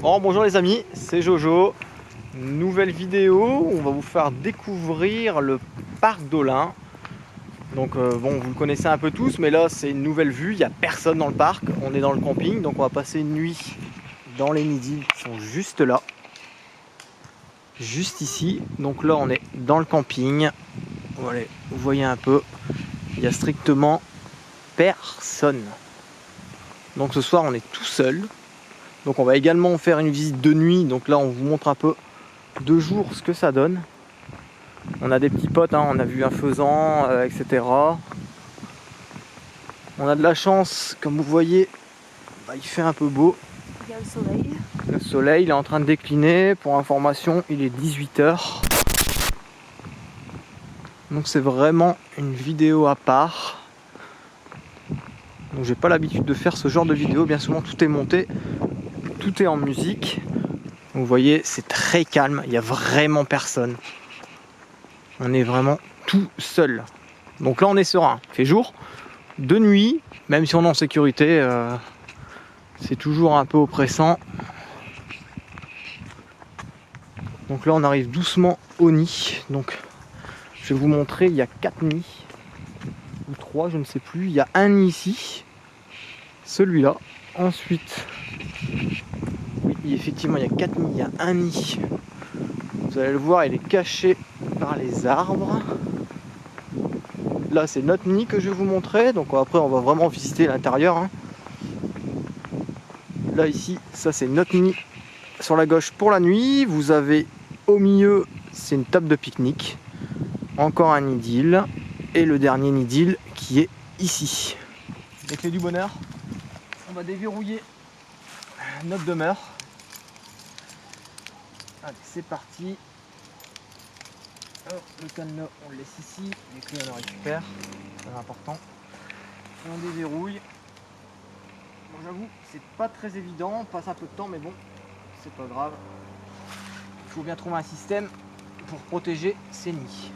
Oh, bonjour les amis, c'est Jojo. Nouvelle vidéo, on va vous faire découvrir le parc d'Olin. Donc bon, vous le connaissez un peu tous, mais là c'est une nouvelle vue, il n'y a personne dans le parc. On est dans le camping, donc on va passer une nuit dans les nidiles qui sont juste là. Juste ici, donc là on est dans le camping. Voilà, vous voyez un peu, il n'y a strictement personne. Donc ce soir on est tout seul. Donc on va également faire une visite de nuit, donc là on vous montre un peu de jour ce que ça donne. On a des petits potes, hein, on a vu un faisan, etc. On a de la chance, comme vous voyez, bah, il fait un peu beau. Il y a le soleil. Le soleil il est en train de décliner. Pour information, il est 18 h. Donc c'est vraiment une vidéo à part. Donc j'ai pas l'habitude de faire ce genre de vidéo. Bien souvent tout est monté, tout est en musique. Vous voyez, c'est très calme, il n'y a vraiment personne. On est vraiment tout seul. Donc là on est serein, il fait jour. De nuit, même si on est en sécurité, c'est toujours un peu oppressant. Donc là on arrive doucement au nid. Donc je vais vous montrer, il y a 4 nids. Ou 3, je ne sais plus. Il y a un nid ici. Celui-là. Ensuite, oui, effectivement il y a 4 nids. Il y a un nid. Vous allez le voir, il est caché par les arbres. Là c'est notre nid que je vais vous montrer. Donc après on va vraiment visiter l'intérieur, hein. Là ici, ça c'est notre nid sur la gauche pour la nuit. Vous avez au milieu, c'est une table de pique-nique. Encore un nidil. Et le dernier nidil qui est ici. Les clés du bonheur. On va déverrouiller notre demeure. Allez, c'est parti. Alors, le cadenas, on le laisse ici. Les clés, on les récupère. C'est important. Et on déverrouille. Bon, j'avoue, c'est pas très évident. On passe un peu de temps, mais bon, c'est pas grave. Il faut bien trouver un système pour protéger ces nids.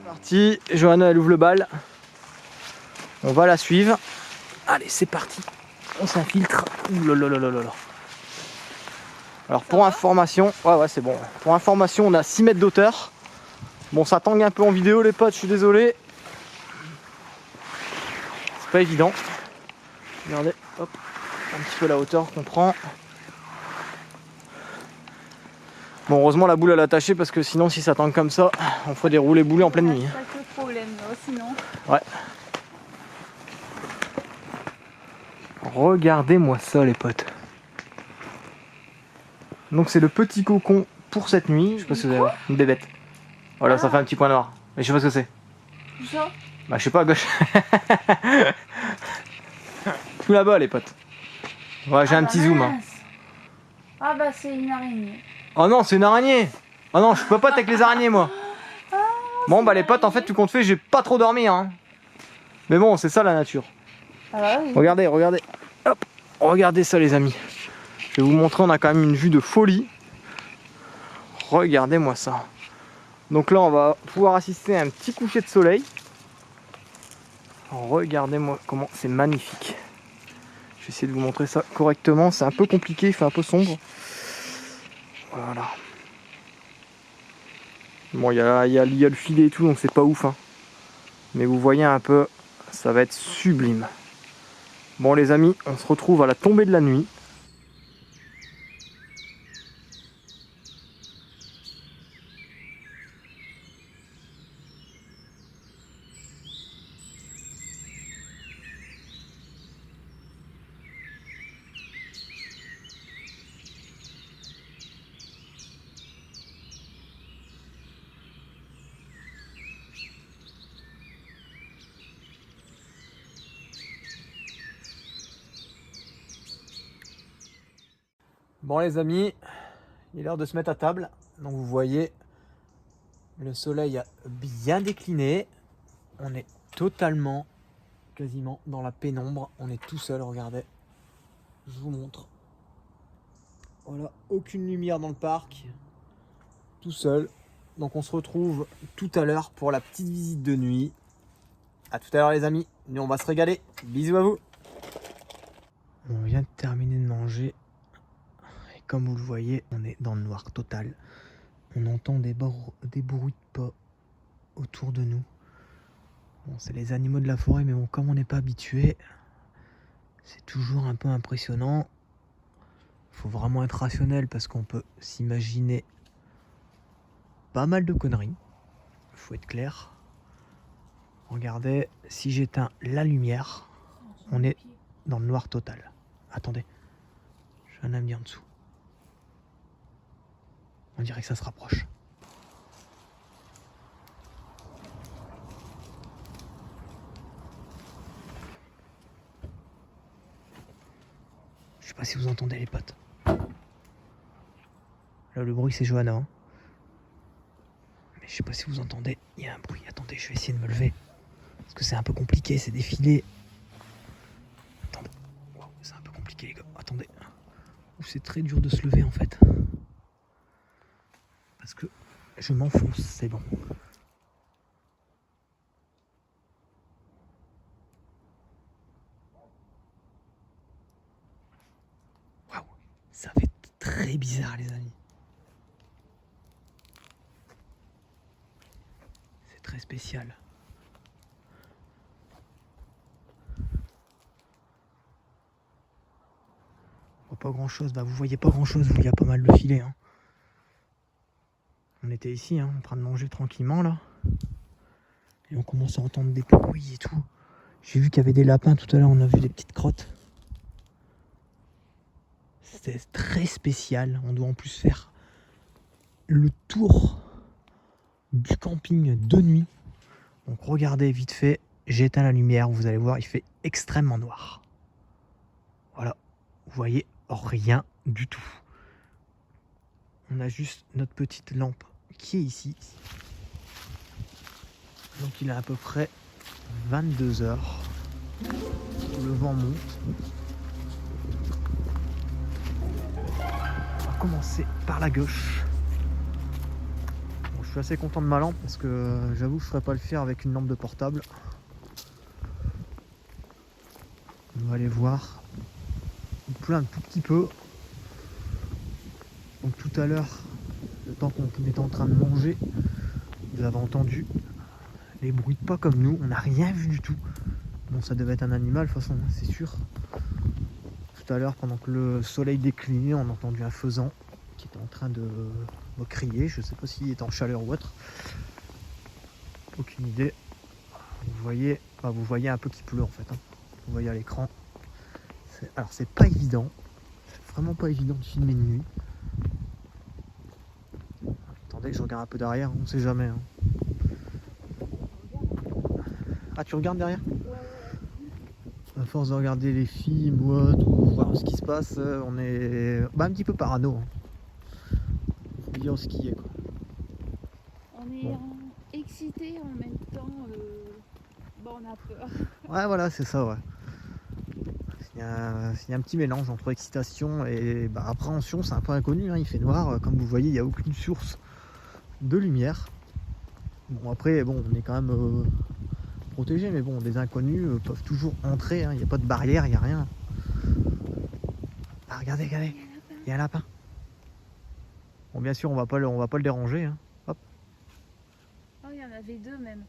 Parti, Johanna elle ouvre le bal. On va la suivre. Allez, c'est parti. On s'infiltre. Ouh. Alors pour information, ouais c'est bon. Pour information, on a 6 mètres d'auteur. Bon, ça tangue un peu en vidéo les potes, je suis désolé. C'est pas évident. Regardez, hop, un petit peu la hauteur qu'on prend. Bon, heureusement la boule elle est attachée parce que sinon si ça tangue comme ça, on ferait des roulés boulés en pleine nuit. C'est pas que le problème, là, sinon. Ouais. Regardez-moi ça les potes. Donc c'est le petit cocon pour cette nuit. Je sais pas si vous avez une bébête. Voilà, ça fait un petit point noir. Mais je sais pas ce que c'est. Ça. Bah je sais pas à gauche. Tout là-bas les potes. Ouais, j'ai un petit zoom. Hein. Ah bah c'est une araignée. Oh non, c'est une araignée. Oh non, je peux pas avec les araignées moi. Bon bah les potes, en fait tout compte fait, j'ai pas trop dormi hein. Mais bon, c'est ça la nature. Ah bah oui. Regardez. Hop, regardez ça les amis. Je vais vous montrer, on a quand même une vue de folie. Regardez-moi ça. Donc là, on va pouvoir assister à un petit coucher de soleil. Regardez-moi comment c'est magnifique. Je vais essayer de vous montrer ça correctement. C'est un peu compliqué, il fait un peu sombre. Voilà. Bon, il y a le filet et tout, donc c'est pas ouf. Hein. Mais vous voyez un peu, ça va être sublime. Bon les amis, on se retrouve à la tombée de la nuit. Bon les amis, il est l'heure de se mettre à table. Donc vous voyez, le soleil a bien décliné. On est totalement, quasiment dans la pénombre. On est tout seul, regardez. Je vous montre. Voilà, aucune lumière dans le parc. Tout seul. Donc on se retrouve tout à l'heure pour la petite visite de nuit. A tout à l'heure les amis. Nous on va se régaler. Bisous à vous. On vient de terminer de manger. comme vous le voyez, on est dans le noir total. On entend des bruits de pas autour de nous. Bon, c'est les animaux de la forêt, mais bon, comme on n'est pas habitué, c'est toujours un peu impressionnant. Il faut vraiment être rationnel parce qu'on peut s'imaginer pas mal de conneries. Il faut être clair. Regardez, si j'éteins la lumière, on est dans le noir total. Attendez, j'ai un ami en dessous. On dirait que ça se rapproche. Je sais pas si vous entendez les potes. Là, le bruit c'est Johanna. Hein. Mais je sais pas si vous entendez. Il y a un bruit. Attendez, je vais essayer de me lever. Parce que c'est un peu compliqué, c'est défilé. Attendez. Wow, c'est un peu compliqué les gars. Attendez. C'est très dur de se lever en fait. Parce que je m'enfonce, c'est bon. Waouh, ça fait très bizarre les amis. C'est très spécial. On voit pas grand chose, bah vous voyez pas grand chose, il y a pas mal de filets. Hein. On était ici, hein, en train de manger tranquillement là. Et on commence à entendre des bruits et tout. J'ai vu qu'il y avait des lapins tout à l'heure, on a vu des petites crottes. C'était très spécial. On doit en plus faire le tour du camping de nuit. Donc regardez vite fait, j'éteins la lumière, vous allez voir, il fait extrêmement noir. Voilà, vous voyez rien du tout. On a juste notre petite lampe qui est ici. Donc il est à peu près 22 h. Le vent monte. On va commencer par la gauche. Bon, je suis assez content de ma lampe parce que j'avoue que je ne ferais pas le faire avec une lampe de portable. On va aller voir. Il pleut un tout petit peu. Donc tout à l'heure, le temps qu'on était en train de manger, vous avez entendu les bruits de pas comme nous. On n'a rien vu du tout. Bon, ça devait être un animal de toute façon, c'est sûr. Tout à l'heure, pendant que le soleil déclinait, on a entendu un faisan qui était en train de crier. Je ne sais pas s'il est en chaleur ou autre. Aucune idée. Vous voyez un peu qu'il pleut en fait. Hein. Vous voyez à l'écran. Alors c'est pas évident. C'est vraiment pas évident de filmer de nuit. Attendez que je regarde un peu derrière, on sait jamais. Hein. Ah, tu regardes derrière ? À force de regarder les films ou autre, ou voir ce qui se passe, on est un petit peu parano. Hein. Faut dire ce qui est quoi. On est excité en même temps, on a peur. Ouais, voilà, c'est ça, ouais. Il y a un petit mélange entre excitation et appréhension, c'est un peu inconnu, hein. Il fait noir, comme vous voyez, il n'y a aucune source de lumière. Bon, après, on est quand même protégé, mais bon, des inconnus peuvent toujours entrer, hein. Il n'y a pas de barrière, il n'y a rien. Ah, regardez, il y a un lapin. Bon, bien sûr, on va pas le déranger. Hein. Hop. Oh, il y en avait deux même.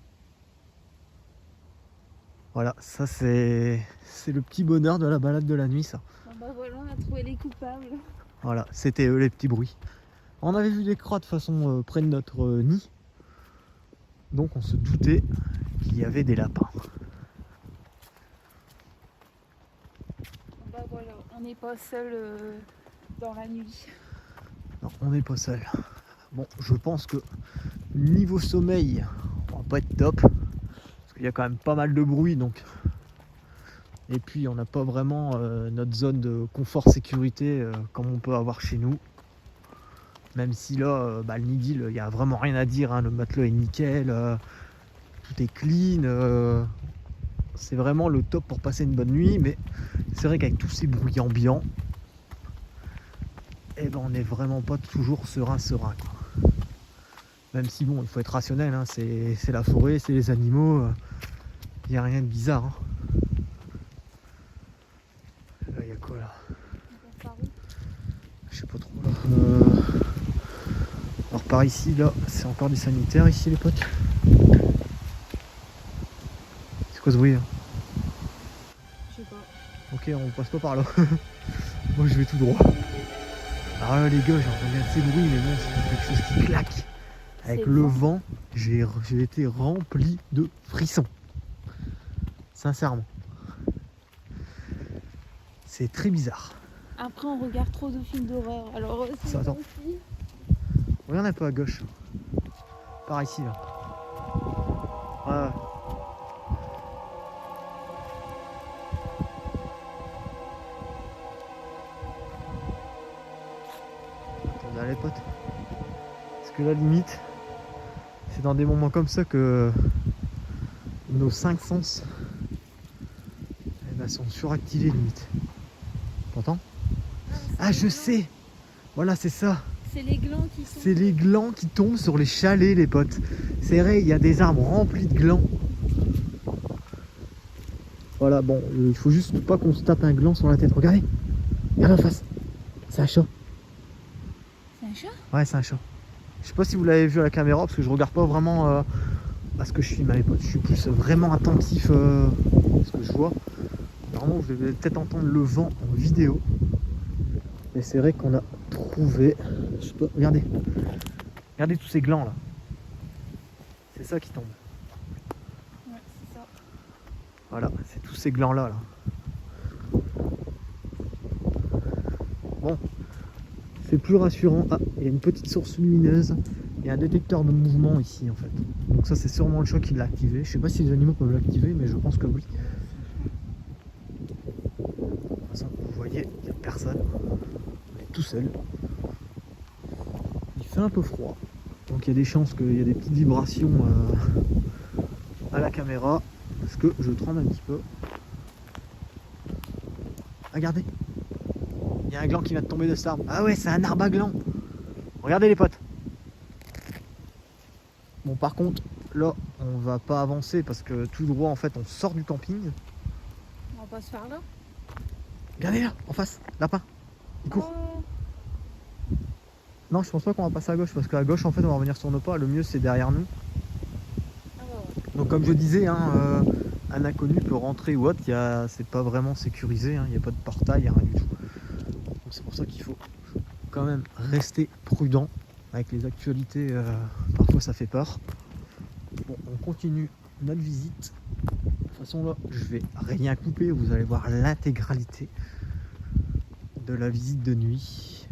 Voilà, ça c'est le petit bonheur de la balade de la nuit, ça. Oh, bah voilà, on a trouvé les coupables. Voilà, c'était eux les petits bruits. On avait vu des crottes de façon près de notre nid. Donc on se doutait qu'il y avait des lapins. Bah voilà, on n'est pas seul dans la nuit. Non, on n'est pas seul. Bon, je pense que niveau sommeil, on va pas être top. Parce qu'il y a quand même pas mal de bruit, donc. Et puis on n'a pas vraiment notre zone de confort sécurité comme on peut avoir chez nous. Même si là, le nid, il n'y a vraiment rien à dire, hein. Le matelas est nickel, tout est clean. C'est vraiment le top pour passer une bonne nuit, mais c'est vrai qu'avec tous ces bruits ambiants, on n'est vraiment pas toujours serein quoi. Même si il faut être rationnel, hein. C'est la forêt, c'est les animaux, il n'y a rien de bizarre. Hein. Là, il y a quoi là ? Je sais pas trop. Alors par ici, là, c'est encore des sanitaires ici les potes. C'est quoi ce bruit là? Je sais pas. Ok, on passe pas par là. Moi je vais tout droit. Alors là les gars, j'ai entendu assez de bruit, mais bon, c'est quelque chose qui claque. Avec C'est le le vent, j'ai été rempli de frissons. Sincèrement. C'est très bizarre. Après, on regarde trop de films d'horreur. Alors, c'est Attends. aussi. Regarde un peu à gauche. Par ici là. Ouais. Attendez les potes. Parce que la limite, c'est dans des moments comme ça que nos 5 sens eh ben, sont suractivés limite. T'entends? Ah je sais. Voilà c'est ça. C'est les glands qui sont. C'est les glands qui tombent sur les chalets les potes. C'est vrai, il y a des arbres remplis de glands. Voilà, bon, il faut juste pas qu'on se tape un gland sur la tête. Regardez, regarde en face. C'est un chat. C'est un chat? Ouais, c'est un chat. Je sais pas si vous l'avez vu à la caméra parce que je regarde pas vraiment à ce que je filme à mes potes. Je suis plus vraiment attentif à ce que je vois. Normalement, vous devez peut-être entendre le vent en vidéo. Mais c'est vrai qu'on a trouvé. Je sais pas, regardez. Regardez tous ces glands là. C'est ça qui tombe. Ouais, c'est ça. Voilà, c'est tous ces glands là. Bon, c'est plus rassurant. Ah, il y a une petite source lumineuse et un détecteur de mouvement ici en fait. Donc ça c'est sûrement le chat qui l'a activé. Je sais pas si les animaux peuvent l'activer, mais je pense que oui. De toute façon, vous voyez, il n'y a personne. On est tout seul. Il fait un peu froid. Donc il y a des chances qu'il y ait des petites vibrations à la caméra. Parce que je tremble un petit peu. Regardez. Il y a un gland qui vient de tomber de cet arbre. Ah ouais, c'est un arbre à gland. Regardez les potes. Bon par contre, là, on va pas avancer parce que tout droit en fait on sort du camping. On va pas se faire là. Regardez là, en face, lapin. Il court. Oh, Non, je pense pas qu'on va passer à gauche parce qu'à gauche en fait on va revenir sur nos pas. Le mieux c'est derrière nous. ah bah ouais. Donc comme je disais, hein, un inconnu peut rentrer ou autre, c'est pas vraiment sécurisé, hein, il n'y a pas de portail, rien du tout. Donc c'est pour ça qu'il faut quand même rester prudent avec les actualités, parfois ça fait peur. Bon, on continue notre visite. De toute façon là, je vais rien couper, vous allez voir l'intégralité de la visite de nuit.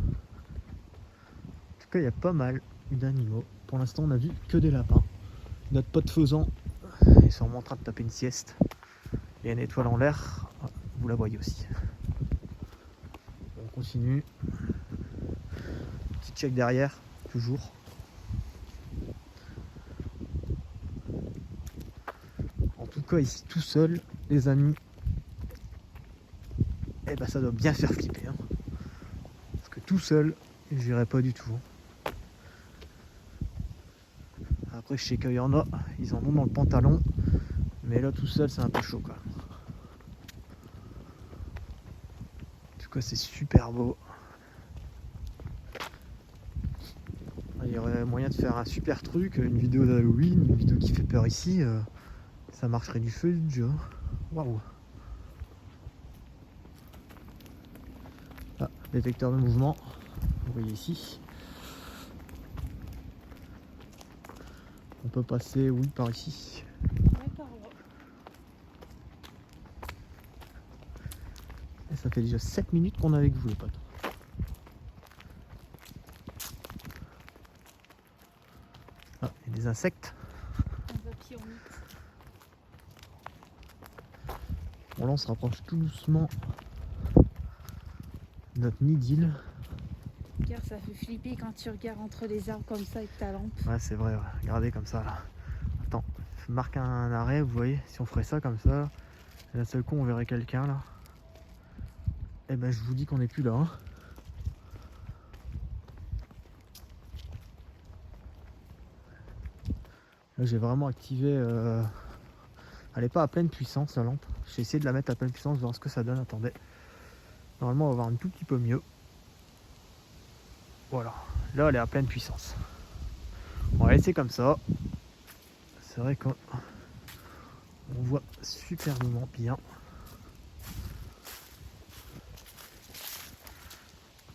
En tout cas, il y a pas mal d'animaux. Pour l'instant, on a vu que des lapins. Notre pote faisan est sûrement en train de taper une sieste. Il y a une étoile en l'air, vous la voyez aussi. On continue. Petit check derrière, toujours. En tout cas, ici tout seul, les amis, eh ben ça doit bien faire flipper. Hein. Parce que tout seul, j'irai pas du tout. Après, je sais qu'il y en a, ils en ont dans le pantalon. Mais là, tout seul, c'est un peu chaud quand même. En tout cas, c'est super beau. Il y aurait moyen de faire un super truc, une vidéo d'Halloween, une vidéo qui fait peur ici. Ça marcherait du feu du jeu. Waouh! Ah, détecteur de mouvement. Vous voyez ici. On peut passer, oui, par ici. Ouais, par là. Et ça fait déjà 7 minutes qu'on est avec vous, les potes. Ah, il y a des insectes. Un papillon. Bon, là, on se rapproche tout doucement de notre nid d'île. Regarde, ça fait flipper quand tu regardes entre les arbres comme ça avec ta lampe. Ouais, c'est vrai, ouais. Regardez comme ça, là. Attends, je marque un arrêt, vous voyez, si on ferait ça comme ça, et d'un seul coup, on verrait quelqu'un, là. Eh ben, je vous dis qu'on n'est plus là, hein. Là, j'ai vraiment activé... Elle n'est pas à pleine puissance, la lampe. J'ai essayé de la mettre à pleine puissance, voir ce que ça donne. Attendez. Normalement, on va voir un tout petit peu mieux. Voilà, là elle est à pleine puissance. On va laisser comme ça. C'est vrai qu'on voit superbement bien.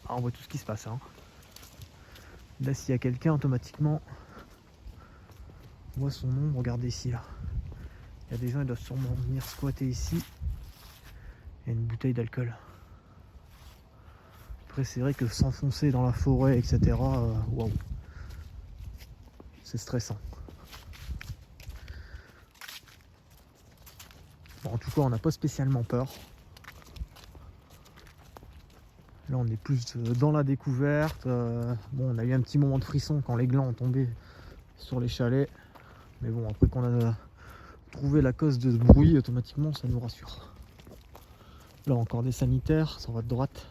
Ah, on voit tout ce qui se passe. Hein. Là, s'il y a quelqu'un, automatiquement, on voit son nom. Regardez ici, là. Il y a des gens qui doivent sûrement venir squatter ici. Il y a une bouteille d'alcool. Après, c'est vrai que s'enfoncer dans la forêt, etc., waouh, c'est stressant. Bon, en tout cas, on n'a pas spécialement peur. Là, on est plus dans la découverte. Bon, on a eu un petit moment de frisson quand les glands ont tombé sur les chalets. Mais bon, après qu'on a trouvé la cause de ce bruit, automatiquement, ça nous rassure. Là, encore des sanitaires sur votre droite.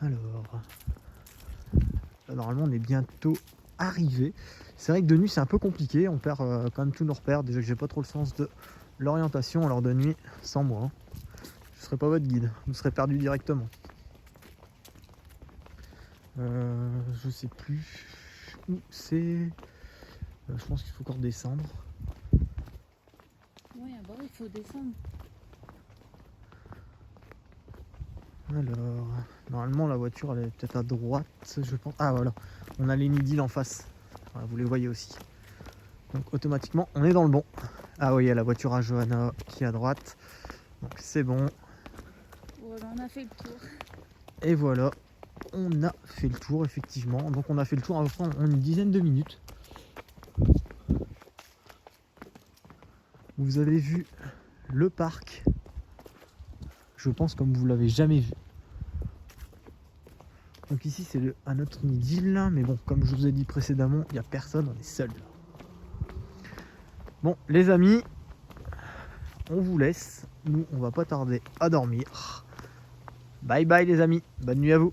Alors, là, normalement, on est bientôt arrivé. C'est vrai que de nuit, c'est un peu compliqué. On perd quand même tous nos repères. Déjà que j'ai pas trop le sens de l'orientation. Alors de nuit, sans moi, hein. Je serai pas votre guide, vous serez perdu directement. Je sais plus où c'est. Je pense qu'il faut encore descendre. Oui, bon, il faut descendre. Alors, normalement la voiture elle est peut-être à droite, je pense. Ah voilà, on a les Nidil en face. Voilà, vous les voyez aussi. Donc automatiquement, on est dans le bon. Ah oui, il y a la voiture à Johanna qui est à droite. Donc c'est bon. Voilà, on a fait le tour. Et voilà, on a fait le tour effectivement. Donc on a fait le tour à peu près en une dizaine de minutes. Vous avez vu le parc, je pense comme vous l'avez jamais vu. Donc ici c'est un autre Nidil, mais bon, comme je vous ai dit précédemment, il n'y a personne, on est seul. Bon les amis, on vous laisse, nous on va pas tarder à dormir. Bye bye les amis, bonne nuit à vous.